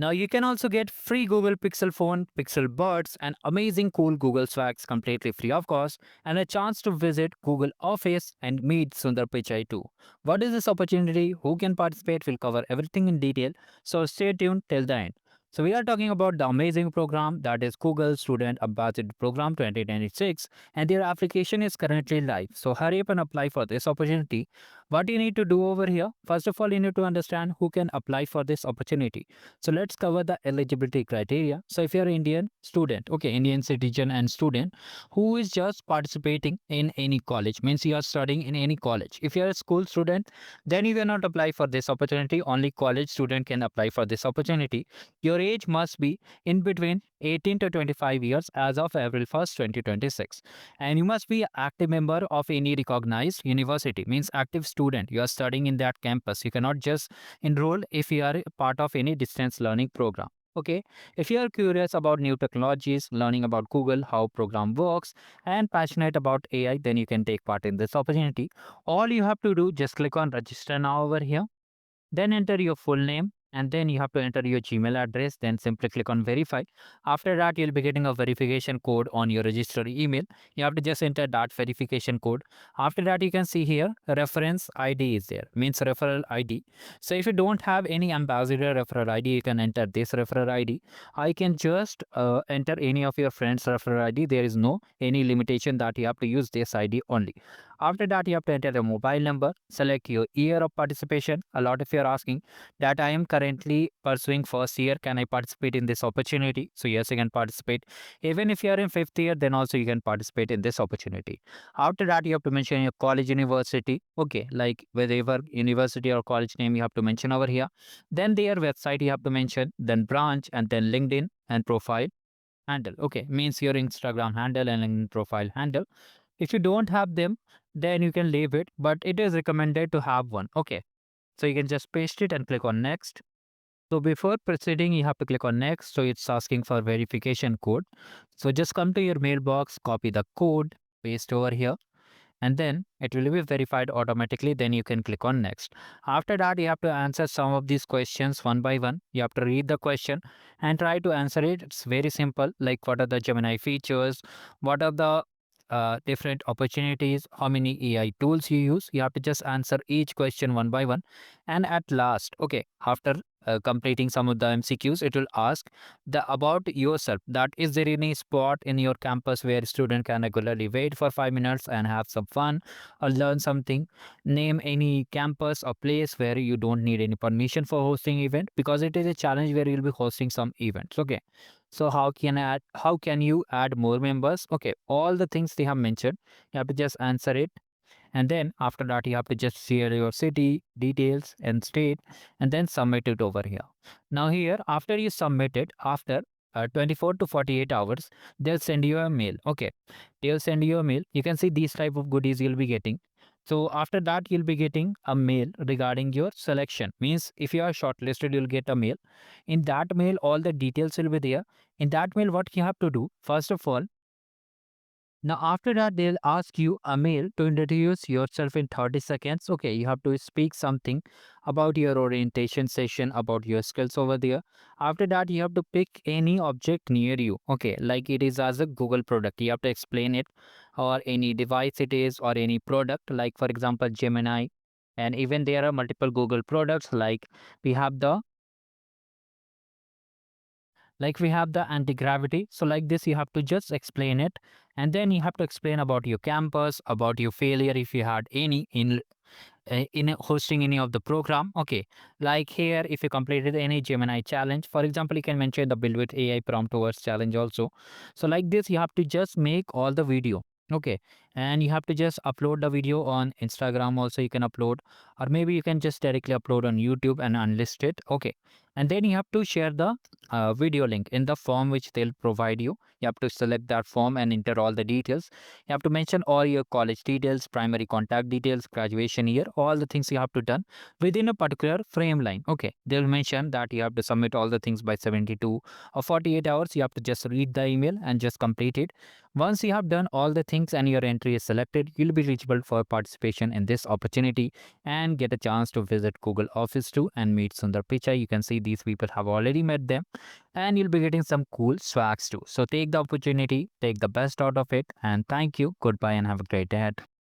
Now you can also get free Google Pixel phone, Pixel Buds, and amazing cool Google swags completely free of cost, and a chance to visit Google Office and meet Sundar Pichai too. What is this opportunity? Who can participate? We'll cover everything in detail. So stay tuned till the end. So we are talking about the amazing program that is Google Student Ambassador Program 2026, and their application is currently live. So hurry up and apply for this opportunity. What you need to do over here? First of all, you need to understand who can apply for this opportunity. So let's cover the eligibility criteria. So if you're an Indian student, okay, Indian citizen and student who is just participating in any college, means you are studying in any college. If you're a school student, then you cannot apply for this opportunity. Only college student can apply for this opportunity. Your age must be in between 18 to 25 years as of April 1st, 2026. And you must be an active member of any recognized university, means active student. You are studying in that campus. You cannot just enroll if you are a part of any distance learning program. Okay, if you are curious about new technologies, learning about Google, how program works, and passionate about AI, then you can take part in this opportunity. All you have to do, just click on register now over here, then enter your full name, and then you have to enter your Gmail address, then simply click on verify. After that, you'll be getting a verification code on your registered email. You have to just enter that verification code. After that, you can see here reference ID is there, means referral ID. So if you don't have any ambassador referral ID, you can enter this referral ID. I can just enter any of your friends referral ID. There is no any limitation that you have to use this ID only. After that, you have to enter a mobile number, select your year of participation. A lot of you are asking that I am currently pursuing first year. Can I participate in this opportunity? So yes, you can participate. Even if you are in fifth year, then also you can participate in this opportunity. After that, you have to mention your college university. Okay, like whatever university or college name you have to mention over here. Then their website you have to mention, then branch, and then LinkedIn and profile handle. Okay, means your Instagram handle and LinkedIn profile handle. If you don't have them, then you can leave it, but it is recommended to have one. Okay, so you can just paste it and click on next. So before proceeding, you have to click on next. So it's asking for verification code. So just come to your mailbox, copy the code, paste over here, and then it will be verified automatically. Then you can click on next. After that, you have to answer some of these questions one by one. You have to read the question and try to answer it. It's very simple, like what are the Gemini features, what are the different opportunities, how many AI tools you use. You have to just answer each question one by one. And at last, okay, after completing some of the MCQs, it will ask the about yourself, that is there any spot in your campus where student can regularly wait for 5 minutes and have some fun or learn something. Name any campus or place where you don't need any permission for hosting event, because it is a challenge where you'll be hosting some events. Okay, so how can you add more members? Okay, all the things they have mentioned, you have to just answer it. And then after that, you have to just share your city details and state, and then submit it over here. Now here, after you submit it, after 24 to 48 hours, they'll send you a mail. Okay, they'll send you a mail. You can see these type of goodies you'll be getting. So after that, you'll be getting a mail regarding your selection. Means if you are shortlisted, you'll get a mail. In that mail, all the details will be there. In that mail, what you have to do, first of all, now, after that, they'll ask you a mail to introduce yourself in 30 seconds. Okay, you have to speak something about your orientation session, about your skills over there. After that, you have to pick any object near you. Okay, like it is as a Google product. You have to explain it, or any device it is, or any product, like for example, Gemini. And even there are multiple Google products, we have the we have the anti-gravity. So like this, you have to just explain it, and then you have to explain about your campus, about your failure if you had any in hosting any of the program. Okay, like here, if you completed any Gemini challenge, for example, you can mention the build with AI prompt towards challenge also. So like this, you have to just make all the video. Okay, and you have to just upload the video on Instagram also, you can upload, or maybe you can just directly upload on YouTube and unlist it. Okay, and then you have to share the video link in the form which they'll provide you. You have to select that form and enter all the details. You have to mention all your college details, primary contact details, graduation year, all the things you have to done within a particular frame line. Okay, they'll mention that you have to submit all the things by 72 or 48 hours. You have to just read the email and just complete it. Once you have done all the things and you're entry is selected, you'll be eligible for participation in this opportunity and get a chance to visit Google Office too and meet Sundar Pichai. You can see these people have already met them, and you'll be getting some cool swags too. So take the opportunity, take the best out of it, and thank you. Goodbye and have a great day ahead.